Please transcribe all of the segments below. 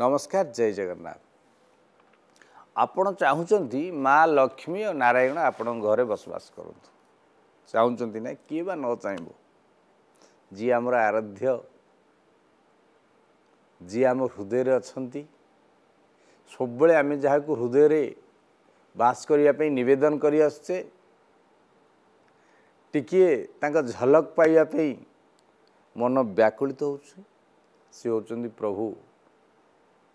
नमस्कार जय जगन्नाथ। आपण चाहूँगी माँ लक्ष्मी और नारायण आपण घरे बसवास करूँ चाहूँगी ना किए बा न चाहब जी आमर आराध्य जी आम हृदय अच्छा सब आम जहाँ को हृदय बास करने निवेदन कर आसचे टिकिए तांका झलक पाइबापी मन व्याकुलित हो सी होचंदी प्रभु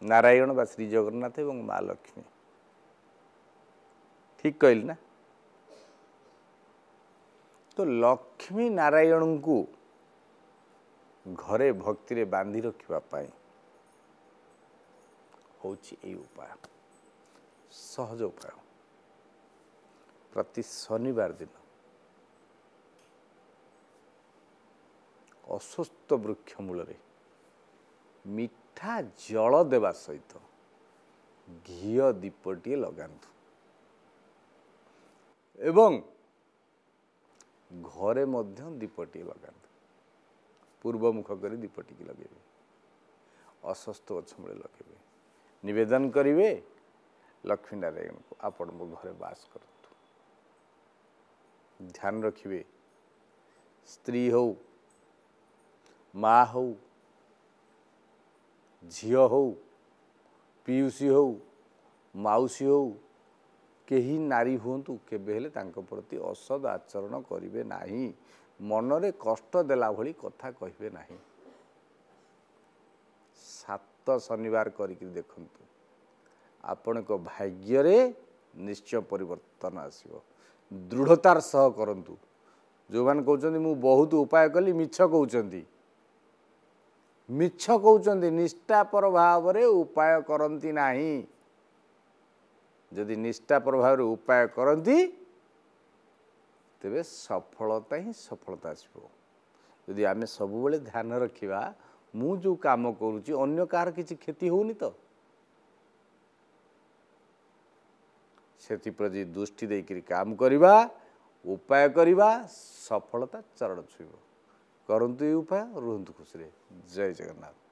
नारायण बा श्री जगन्नाथ एवं माँ लक्ष्मी। ठीक कहली ना। तो लक्ष्मी नारायण को घरे भक्ति रे बांधी रखापी होची ए उपाय सहज उपाय। प्रति शनिवार दिन अस्वस्थ वृक्ष मूल मिठा जल देवा सहित घी दीपटे लगातु एवं घरे मध्य दीपटे लगातु पूर्व मुख कर दीपटी लगे अस्वस्थ गछ मूले लगे निवेदन करिवे लक्ष्मी नारायण को आपण मो घरे बास करतु। ध्यान रखिए स्त्री हो माँ हो झियो हो पीयूसी हो माउसी हो केही नारी हुंतु केबेले तांको प्रति असद आचरण करिवे नाही मनरे कष्ट देला भली कथा कहिवे नाही। 7 शनिवार करिकि देखंतु आपण को भाग्य रे निश्चय परिवर्तन आसीबो। दृढ़तार सह करंतु। जो मान कहउचंदी मु बहुत उपाय कली मिछ कहउचंदी मिछ कहउचंदी निष्ठापर भाव रे उपाय करंती नाही। जदि निष्ठापर भाव रे उपाय करंती तेबे सफलता ही सफलता आसीबो। यदि आमे सब बेले ध्यान रखिबा मु जो काम करूची अन्य कार किछि क्षति होउनी तो सेति प्रति दृष्टि देकरी काम करिबा उपाय करिबा सफलता चरण छुइबो। करंतु उपाय रुहंतु खुशी रे। जय जगन्नाथ।